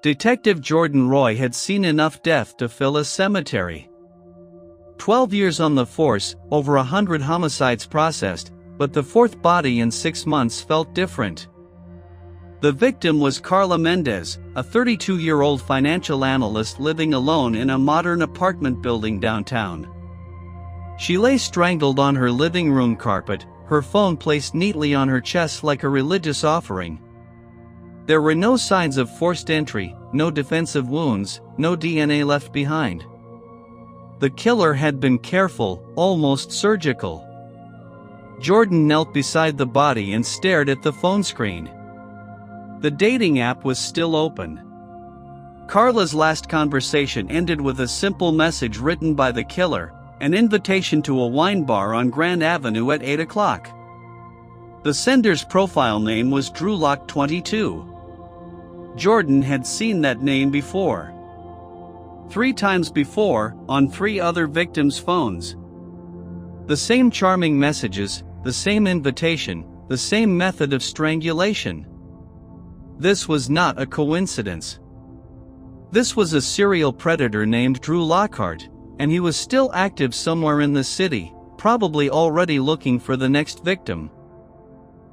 Detective Jordan Roy had seen enough death to fill a cemetery. 12 years on the force, over 100 homicides processed, but the fourth body in 6 months felt different. The victim was Carla Mendez, a 32-year-old financial analyst living alone in a modern apartment building downtown. She lay strangled on her living room carpet, her phone placed neatly on her chest like a religious offering. There were no signs of forced entry, no defensive wounds, no DNA left behind. The killer had been careful, almost surgical. Jordan knelt beside the body and stared at the phone screen. The dating app was still open. Carla's last conversation ended with a simple message written by the killer, an invitation to a wine bar on Grand Avenue at 8 o'clock. The sender's profile name was Drewlock22. Jordan had seen that name before. 3 times before, on 3 other victims' phones. The same charming messages, the same invitation, the same method of strangulation. This was not a coincidence. This was a serial predator named Drew Lockhart, and he was still active somewhere in the city, probably already looking for the next victim.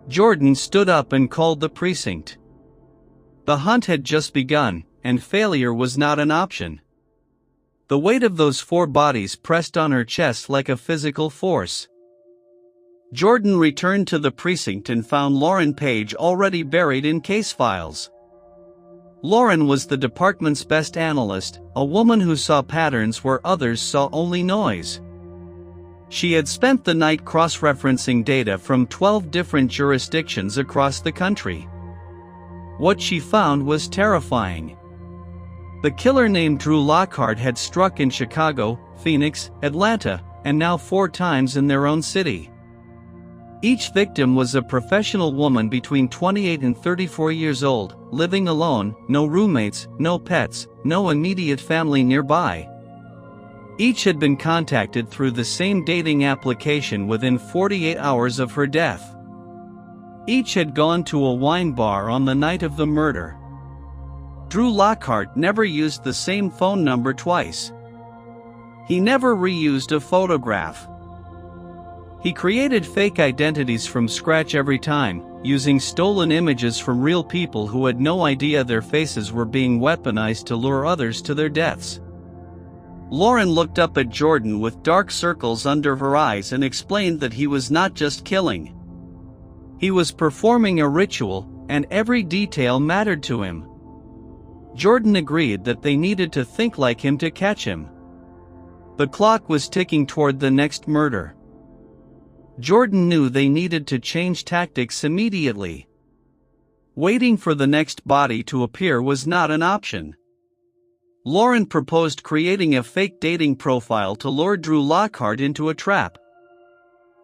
Jordan stood up and called the precinct. The hunt had just begun, and failure was not an option. The weight of those 4 bodies pressed on her chest like a physical force. Jordan returned to the precinct and found Lauren Page already buried in case files. Lauren was the department's best analyst, a woman who saw patterns where others saw only noise. She had spent the night cross-referencing data from 12 different jurisdictions across the country. What she found was terrifying. The killer named Drew Lockhart had struck in Chicago, Phoenix, Atlanta, and now 4 times in their own city. Each victim was a professional woman between 28 and 34 years old, living alone, no roommates, no pets, no immediate family nearby. Each had been contacted through the same dating application within 48 hours of her death. Each had gone to a wine bar on the night of the murder. Drew Lockhart never used the same phone number twice. He never reused a photograph. He created fake identities from scratch every time, using stolen images from real people who had no idea their faces were being weaponized to lure others to their deaths. Lauren looked up at Jordan with dark circles under her eyes and explained that he was not just killing. He was performing a ritual, and every detail mattered to him. Jordan agreed that they needed to think like him to catch him. The clock was ticking toward the next murder. Jordan knew they needed to change tactics immediately. Waiting for the next body to appear was not an option. Lauren proposed creating a fake dating profile to lure Drew Lockhart into a trap.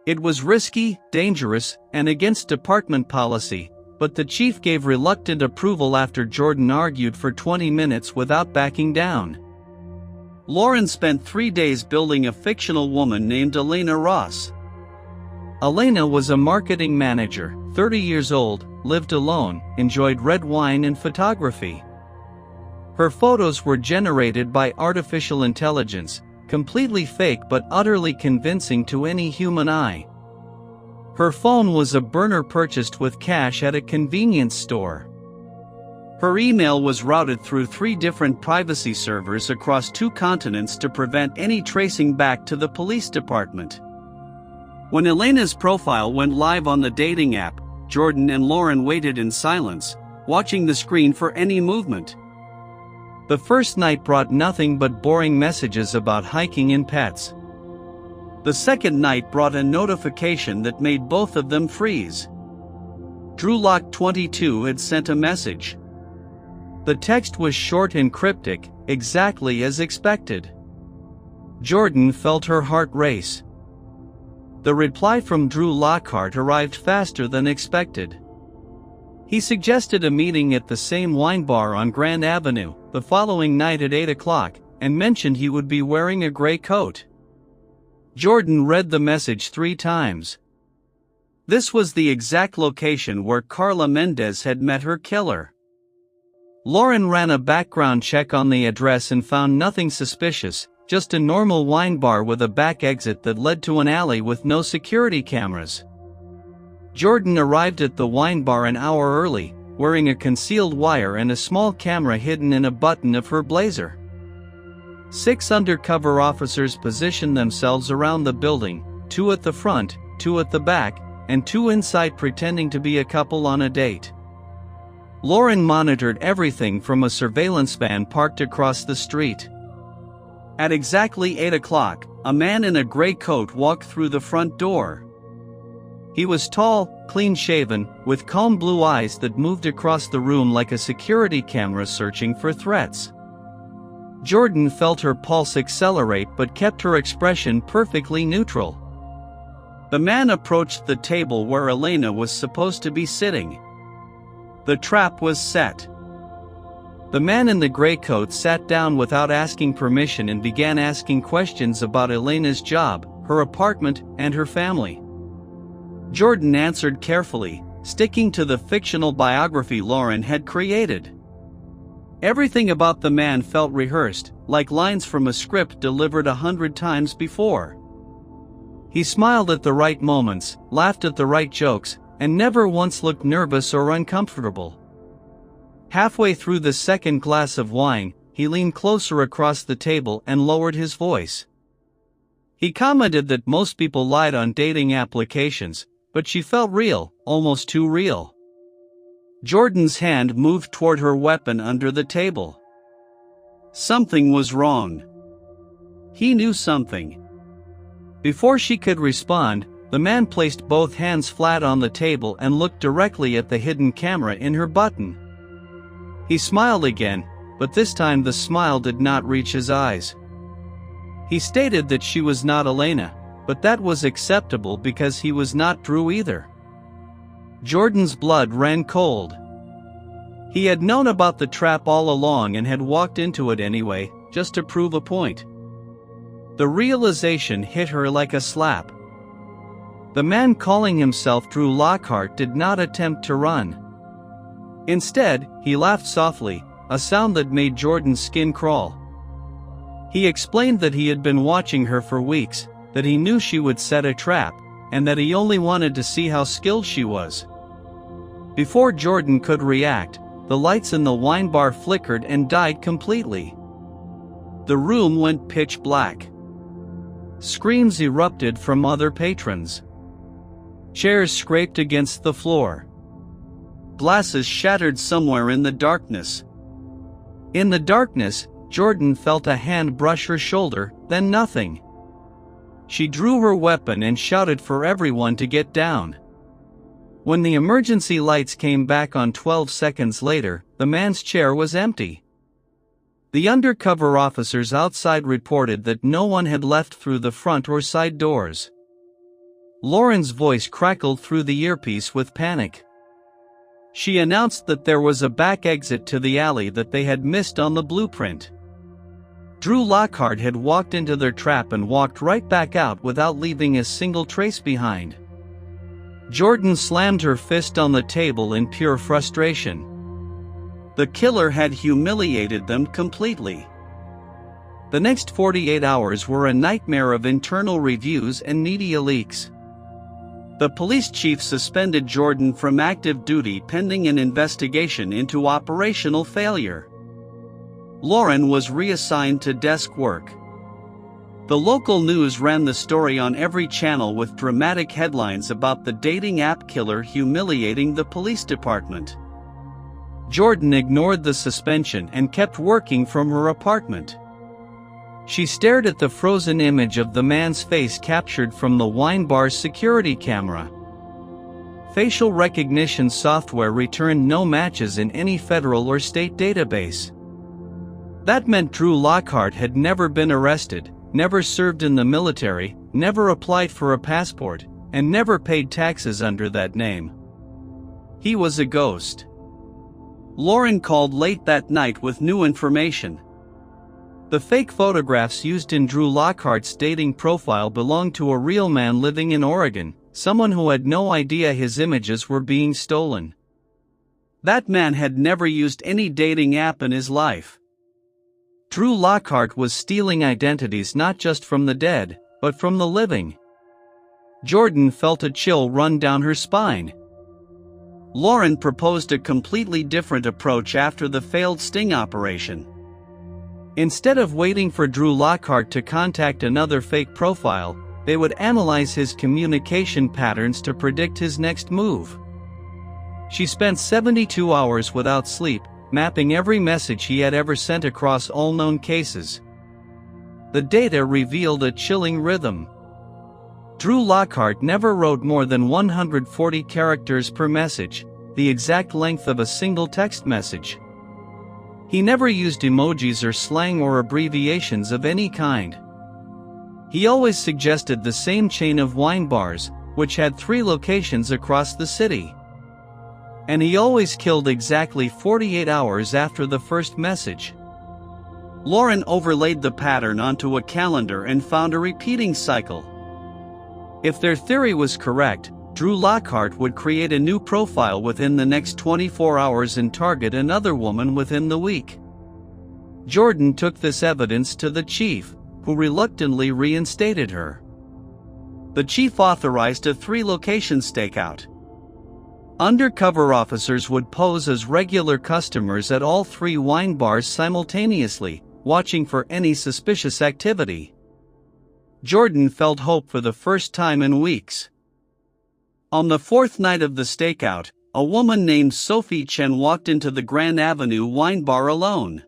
It was risky, dangerous, and against department policy, but the chief gave reluctant approval after Jordan argued for 20 minutes without backing down. Lauren spent 3 days building a fictional woman named Elena Ross. Elena was a marketing manager, 30 years old, lived alone, enjoyed red wine and photography. Her photos were generated by artificial intelligence, completely fake but utterly convincing to any human eye. Her phone was a burner purchased with cash at a convenience store. Her email was routed through 3 different privacy servers across 2 continents to prevent any tracing back to the police department. When Elena's profile went live on the dating app, Jordan and Lauren waited in silence, watching the screen for any movement. The first night brought nothing but boring messages about hiking and pets. The second night brought a notification that made both of them freeze. Drewlock22 had sent a message. The text was short and cryptic, exactly as expected. Jordan felt her heart race. The reply from Drew Lockhart arrived faster than expected. He suggested a meeting at the same wine bar on Grand Avenue, the following night at 8 o'clock, and mentioned he would be wearing a gray coat. Jordan read the message 3 times. This was the exact location where Carla Mendez had met her killer. Lauren ran a background check on the address and found nothing suspicious, just a normal wine bar with a back exit that led to an alley with no security cameras. Jordan arrived at the wine bar an hour early, wearing a concealed wire and a small camera hidden in a button of her blazer. 6 undercover officers positioned themselves around the building, 2 at the front, 2 at the back, and 2 inside pretending to be a couple on a date. Lauren monitored everything from a surveillance van parked across the street. At exactly 8 o'clock, a man in a gray coat walked through the front door. He was tall, clean-shaven, with calm blue eyes that moved across the room like a security camera searching for threats. Jordan felt her pulse accelerate but kept her expression perfectly neutral. The man approached the table where Elena was supposed to be sitting. The trap was set. The man in the gray coat sat down without asking permission and began asking questions about Elena's job, her apartment, and her family. Jordan answered carefully, sticking to the fictional biography Lauren had created. Everything about the man felt rehearsed, like lines from a script delivered 100 times before. He smiled at the right moments, laughed at the right jokes, and never once looked nervous or uncomfortable. Halfway through the second glass of wine, he leaned closer across the table and lowered his voice. He commented that most people lied on dating applications, but she felt real, almost too real. Jordan's hand moved toward her weapon under the table. Something was wrong. He knew something. Before she could respond, the man placed both hands flat on the table and looked directly at the hidden camera in her button. He smiled again, but this time the smile did not reach his eyes. He stated that she was not Elena, but that was acceptable because he was not Drew either. Jordan's blood ran cold. He had known about the trap all along and had walked into it anyway, just to prove a point. The realization hit her like a slap. The man calling himself Drew Lockhart did not attempt to run. Instead, he laughed softly, a sound that made Jordan's skin crawl. He explained that he had been watching her for weeks, that he knew she would set a trap, and that he only wanted to see how skilled she was. Before Jordan could react, the lights in the wine bar flickered and died completely. The room went pitch black. Screams erupted from other patrons. Chairs scraped against the floor. Glasses shattered somewhere in the darkness. In the darkness, Jordan felt a hand brush her shoulder, then nothing. She drew her weapon and shouted for everyone to get down. When the emergency lights came back on 12 seconds later, the man's chair was empty. The undercover officers outside reported that no one had left through the front or side doors. Lauren's voice crackled through the earpiece with panic. She announced that there was a back exit to the alley that they had missed on the blueprint. Drew Lockhart had walked into their trap and walked right back out without leaving a single trace behind. Jordan slammed her fist on the table in pure frustration. The killer had humiliated them completely. The next 48 hours were a nightmare of internal reviews and media leaks. The police chief suspended Jordan from active duty pending an investigation into operational failure. Lauren was reassigned to desk work. The local news ran the story on every channel with dramatic headlines about the dating app killer humiliating the police department. Jordan ignored the suspension and kept working from her apartment. She stared at the frozen image of the man's face captured from the wine bar's security camera. Facial recognition software returned no matches in any federal or state database. That meant Drew Lockhart had never been arrested, never served in the military, never applied for a passport, and never paid taxes under that name. He was a ghost. Lauren called late that night with new information. The fake photographs used in Drew Lockhart's dating profile belonged to a real man living in Oregon, someone who had no idea his images were being stolen. That man had never used any dating app in his life. Drew Lockhart was stealing identities not just from the dead, but from the living. Jordan felt a chill run down her spine. Lauren proposed a completely different approach after the failed sting operation. Instead of waiting for Drew Lockhart to contact another fake profile, they would analyze his communication patterns to predict his next move. She spent 72 hours without sleep, mapping every message he had ever sent across all known cases. The data revealed a chilling rhythm. Drew Lockhart never wrote more than 140 characters per message, the exact length of a single text message. He never used emojis or slang or abbreviations of any kind. He always suggested the same chain of wine bars, which had 3 locations across the city. And he always killed exactly 48 hours after the first message. Lauren overlaid the pattern onto a calendar and found a repeating cycle. If their theory was correct, Drew Lockhart would create a new profile within the next 24 hours and target another woman within the week. Jordan took this evidence to the chief, who reluctantly reinstated her. The chief authorized a 3-location stakeout. Undercover officers would pose as regular customers at all 3 wine bars simultaneously, watching for any suspicious activity. Jordan felt hope for the first time in weeks. On the 4th night of the stakeout, a woman named Sophie Chen walked into the Grand Avenue wine bar alone.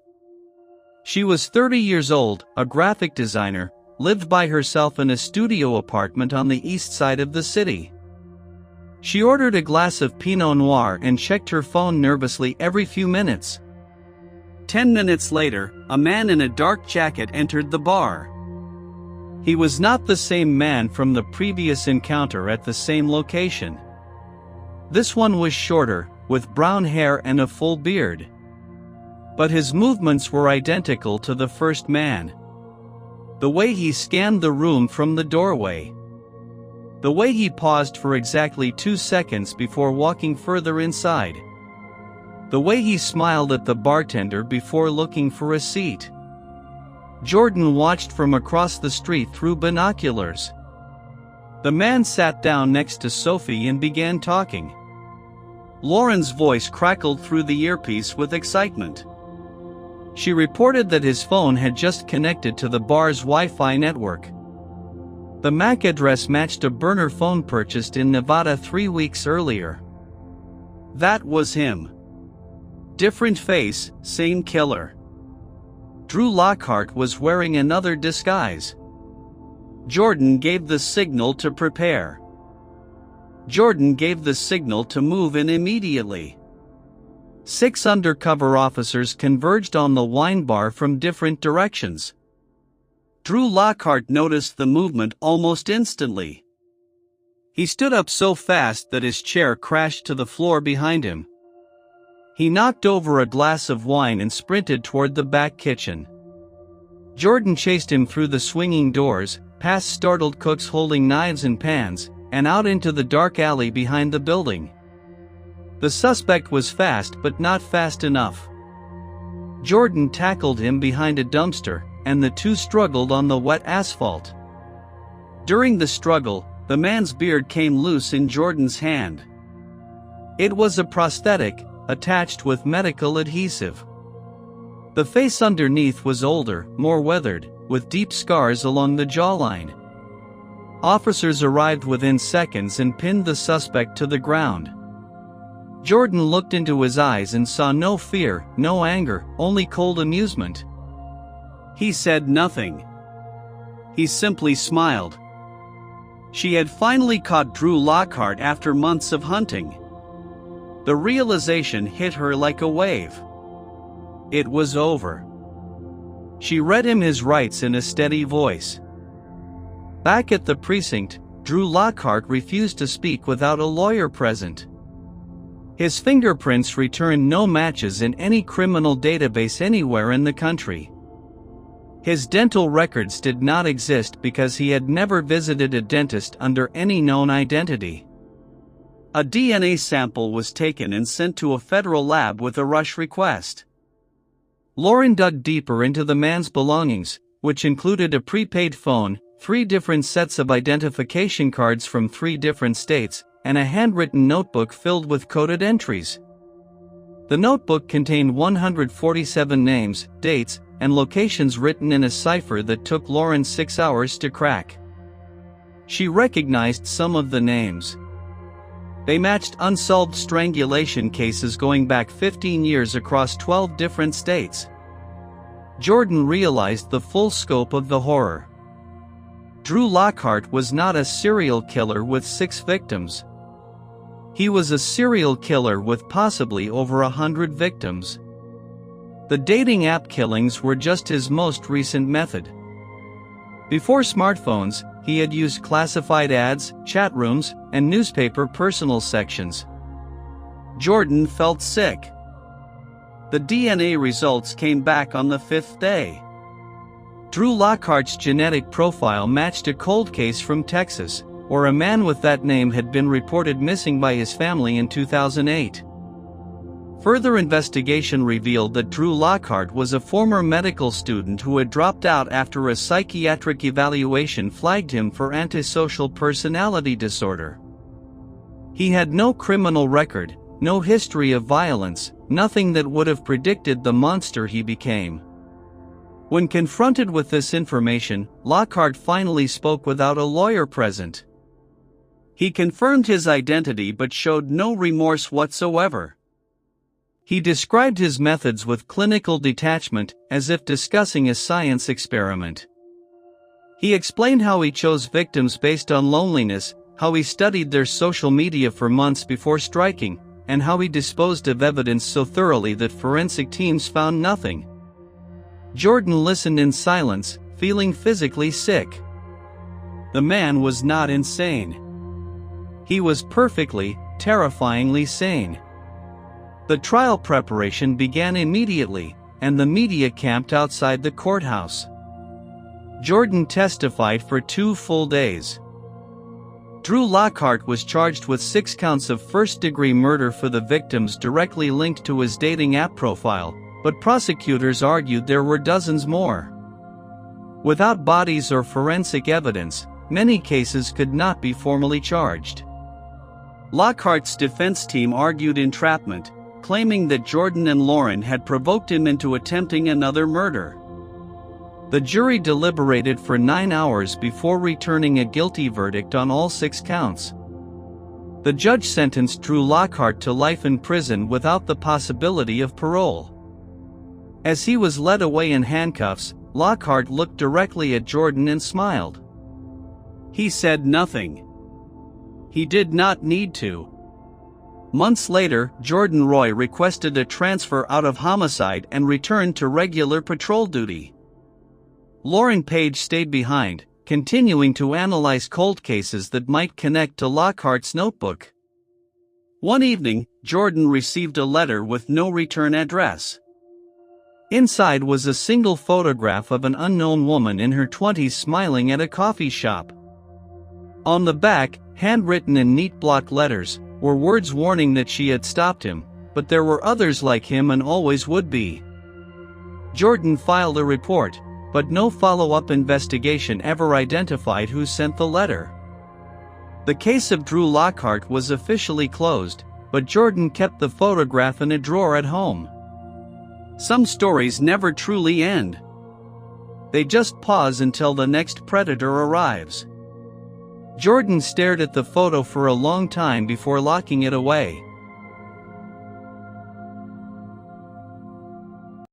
She was 30 years old, a graphic designer, lived by herself in a studio apartment on the east side of the city. She ordered a glass of Pinot Noir and checked her phone nervously every few minutes. 10 minutes later, a man in a dark jacket entered the bar. He was not the same man from the previous encounter at the same location. This one was shorter, with brown hair and a full beard. But his movements were identical to the first man. The way he scanned the room from the doorway. The way he paused for exactly 2 seconds before walking further inside. The way he smiled at the bartender before looking for a seat. Jordan watched from across the street through binoculars. The man sat down next to Sophie and began talking. Lauren's voice crackled through the earpiece with excitement. She reported that his phone had just connected to the bar's Wi-Fi network. The MAC address matched a burner phone purchased in Nevada 3 weeks earlier. That was him. Different face, same killer. Drew Lockhart was wearing another disguise. Jordan gave the signal to prepare. Jordan gave the signal to move in immediately. 6 undercover officers converged on the wine bar from different directions. Drew Lockhart noticed the movement almost instantly. He stood up so fast that his chair crashed to the floor behind him. He knocked over a glass of wine and sprinted toward the back kitchen. Jordan chased him through the swinging doors, past startled cooks holding knives and pans, and out into the dark alley behind the building. The suspect was fast but not fast enough. Jordan tackled him behind a dumpster, and the two struggled on the wet asphalt. During the struggle, the man's beard came loose in Jordan's hand. It was a prosthetic, attached with medical adhesive. The face underneath was older, more weathered, with deep scars along the jawline. Officers arrived within seconds and pinned the suspect to the ground. Jordan looked into his eyes and saw no fear, no anger, only cold amusement. He said nothing. He simply smiled. She had finally caught Drew Lockhart after months of hunting. The realization hit her like a wave. It was over. She read him his rights in a steady voice. Back at the precinct, Drew Lockhart refused to speak without a lawyer present. His fingerprints returned no matches in any criminal database anywhere in the country. His dental records did not exist because he had never visited a dentist under any known identity. A DNA sample was taken and sent to a federal lab with a rush request. Lauren dug deeper into the man's belongings, which included a prepaid phone, 3 different sets of identification cards from 3 different states, and a handwritten notebook filled with coded entries. The notebook contained 147 names, dates, and locations written in a cipher that took Lauren 6 hours to crack. She recognized some of the names. They matched unsolved strangulation cases going back 15 years across 12 different states. Jordan realized the full scope of the horror. Drew Lockhart was not a serial killer with 6 victims. He was a serial killer with possibly over 100 victims. The dating app killings were just his most recent method. Before smartphones, he had used classified ads, chat rooms, and newspaper personal sections. Jordan felt sick. The DNA results came back on the 5th day. Drew Lockhart's genetic profile matched a cold case from Texas, where a man with that name had been reported missing by his family in 2008. Further investigation revealed that Drew Lockhart was a former medical student who had dropped out after a psychiatric evaluation flagged him for antisocial personality disorder. He had no criminal record, no history of violence, nothing that would have predicted the monster he became. When confronted with this information, Lockhart finally spoke without a lawyer present. He confirmed his identity but showed no remorse whatsoever. He described his methods with clinical detachment, as if discussing a science experiment. He explained how he chose victims based on loneliness, how he studied their social media for months before striking, and how he disposed of evidence so thoroughly that forensic teams found nothing. Jordan listened in silence, feeling physically sick. The man was not insane. He was perfectly, terrifyingly sane. The trial preparation began immediately, and the media camped outside the courthouse. Jordan testified for 2 full days. Drew Lockhart was charged with 6 counts of first-degree murder for the victims directly linked to his dating app profile, but prosecutors argued there were dozens more. Without bodies or forensic evidence, many cases could not be formally charged. Lockhart's defense team argued entrapment, claiming that Jordan and Lauren had provoked him into attempting another murder. The jury deliberated for 9 hours before returning a guilty verdict on all 6 counts. The judge sentenced Drew Lockhart to life in prison without the possibility of parole. As he was led away in handcuffs, Lockhart looked directly at Jordan and smiled. He said nothing. He did not need to. Months later, Jordan Roy requested a transfer out of homicide and returned to regular patrol duty. Lauren Page stayed behind, continuing to analyze cold cases that might connect to Lockhart's notebook. One evening, Jordan received a letter with no return address. Inside was a single photograph of an unknown woman in her 20s smiling at a coffee shop. On the back, handwritten in neat block letters, were words warning that she had stopped him, but there were others like him and always would be. Jordan filed a report, but no follow-up investigation ever identified who sent the letter. The case of Drew Lockhart was officially closed, but Jordan kept the photograph in a drawer at home. Some stories never truly end. They just pause until the next predator arrives. Jordan stared at the photo for a long time before locking it away.